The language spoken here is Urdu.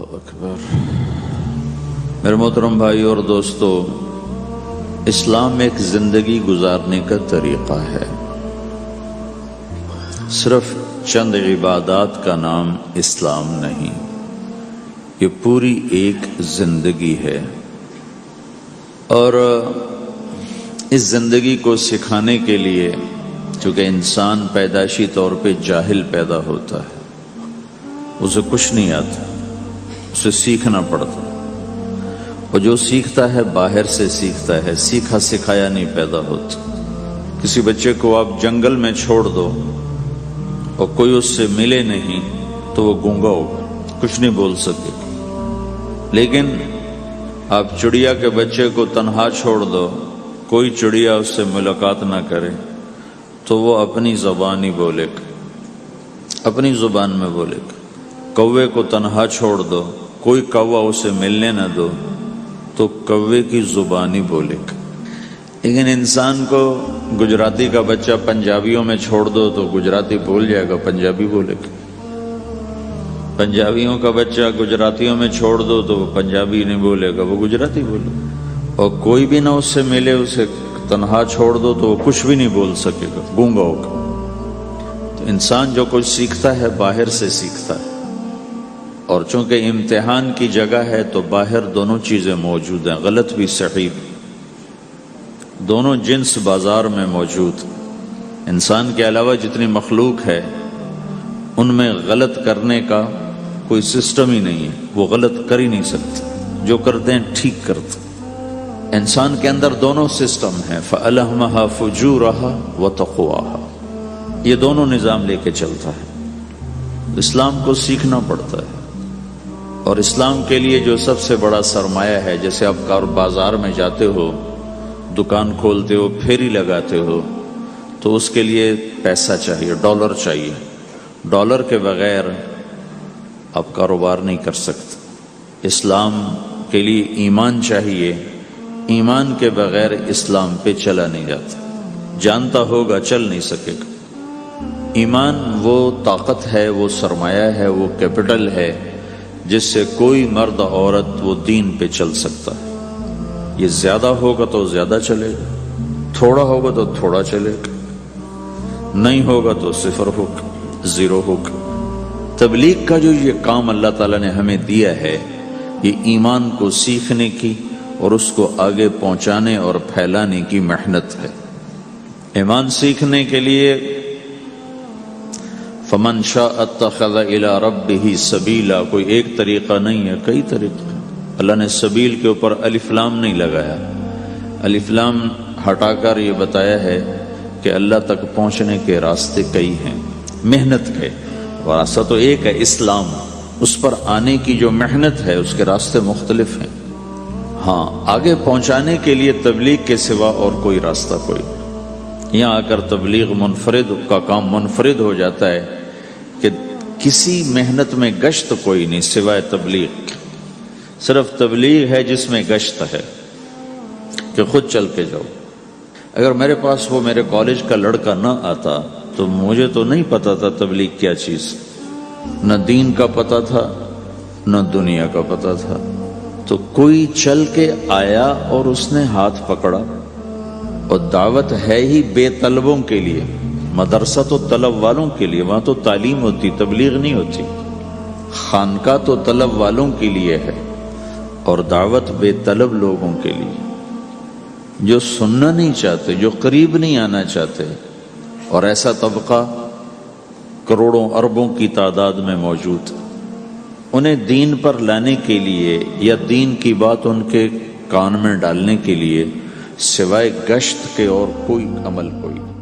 اکبر۔ میرے محترم بھائی اور دوستو، اسلام ایک زندگی گزارنے کا طریقہ ہے، صرف چند عبادات کا نام اسلام نہیں، یہ پوری ایک زندگی ہے۔ اور اس زندگی کو سکھانے کے لیے، چونکہ انسان پیدائشی طور پہ جاہل پیدا ہوتا ہے، اسے کچھ نہیں آتا، اسے سیکھنا پڑتا، اور جو سیکھتا ہے باہر سے سیکھتا ہے، سیکھا سکھایا نہیں پیدا ہوتا۔ کسی بچے کو آپ جنگل میں چھوڑ دو اور کوئی اس سے ملے نہیں تو وہ گونگا ہوگا، کچھ نہیں بول سکے۔ لیکن آپ چڑیا کے بچے کو تنہا چھوڑ دو، کوئی چڑیا اس سے ملاقات نہ کرے تو وہ اپنی زبان ہی بولے گا، اپنی زبان میں بولے گا۔ کوے کو تنہا چھوڑ دو، کوئی کوا اسے ملنے نہ دو تو کوے کی زبان ہی بولے گا۔ لیکن انسان کو گجراتی کا بچہ پنجابیوں میں چھوڑ دو تو گجراتی بول جائے گا، پنجابی بولے گا۔ پنجابیوں کا بچہ گجراتیوں میں چھوڑ دو تو وہ پنجابی نہیں بولے گا، وہ گجراتی بولے گا۔ اور کوئی بھی نہ اس سے ملے، اسے تنہا چھوڑ دو تو وہ کچھ بھی نہیں بول سکے گا، گونگا ہوگا۔ تو انسان جو کچھ سیکھتا ہے باہر سے سیکھتا ہے، اور چونکہ امتحان کی جگہ ہے تو باہر دونوں چیزیں موجود ہیں، غلط بھی صحیح بھی، دونوں جنس بازار میں موجود۔ انسان کے علاوہ جتنی مخلوق ہے ان میں غلط کرنے کا کوئی سسٹم ہی نہیں ہے، وہ غلط کر ہی نہیں سکتے، جو کرتے ہیں ٹھیک کرتے۔ انسان کے اندر دونوں سسٹم ہیں، فَأَلْهَمَهَا فُجُورَهَا وَتَقْوَاهَا، یہ دونوں نظام لے کے چلتا ہے۔ اسلام کو سیکھنا پڑتا ہے، اور اسلام کے لیے جو سب سے بڑا سرمایہ ہے، جیسے آپ بازار میں جاتے ہو، دکان کھولتے ہو، پھیری لگاتے ہو، تو اس کے لیے پیسہ چاہیے، ڈالر چاہیے۔ ڈالر کے بغیر آپ کاروبار نہیں کر سکتے۔ اسلام کے لیے ایمان چاہیے، ایمان کے بغیر اسلام پہ چلا نہیں جاتا، جانتا ہوگا چل نہیں سکے گا۔ ایمان وہ طاقت ہے، وہ سرمایہ ہے، وہ کیپٹل ہے جس سے کوئی مرد عورت وہ دین پہ چل سکتا ہے۔ یہ زیادہ ہوگا تو زیادہ چلے گا، تھوڑا ہوگا تو تھوڑا چلے گا، نہیں ہوگا تو صفر ہوگا، زیرو ہوگا۔ تبلیغ کا جو یہ کام اللہ تعالیٰ نے ہمیں دیا ہے، یہ ایمان کو سیکھنے کی اور اس کو آگے پہنچانے اور پھیلانے کی محنت ہے۔ ایمان سیکھنے کے لیے فَمَنْ شَاءَ اتَّخَذَ إِلَىٰ رَبِّهِ سَبِيلًا، کوئی ایک طریقہ نہیں ہے، کئی طریقے۔ اللہ نے سبیل کے اوپر الف لام نہیں لگایا، الف لام ہٹا کر یہ بتایا ہے کہ اللہ تک پہنچنے کے راستے کئی ہیں، محنت ہے۔ راستہ تو ایک ہے اسلام، اس پر آنے کی جو محنت ہے اس کے راستے مختلف ہیں۔ ہاں، آگے پہنچانے کے لیے تبلیغ کے سوا اور کوئی راستہ کوئی نہیں۔ یہاں آ کر تبلیغ منفرد کا کام منفرد ہو جاتا ہے کہ کسی محنت میں گشت کوئی نہیں سوائے تبلیغ۔ صرف تبلیغ ہے جس میں گشت ہے کہ خود چل کے جاؤ۔ اگر میرے پاس وہ میرے کالج کا لڑکا نہ آتا تو مجھے تو نہیں پتا تھا تبلیغ کیا چیز، نہ دین کا پتا تھا نہ دنیا کا پتا تھا۔ تو کوئی چل کے آیا اور اس نے ہاتھ پکڑا، اور دعوت ہے ہی بے طلبوں کے لیے، مدرسہ تو طلب والوں کے لیے، وہاں تو تعلیم ہوتی، تبلیغ نہیں ہوتی۔ خانقاہ تو طلب والوں کے لیے ہے، اور دعوت بے طلب لوگوں کے لیے، جو سننا نہیں چاہتے، جو قریب نہیں آنا چاہتے۔ اور ایسا طبقہ کروڑوں اربوں کی تعداد میں موجود، انہیں دین پر لانے کے لیے یا دین کی بات ان کے کان میں ڈالنے کے لیے سوائے گشت کے اور کوئی عمل کوئی نہیں۔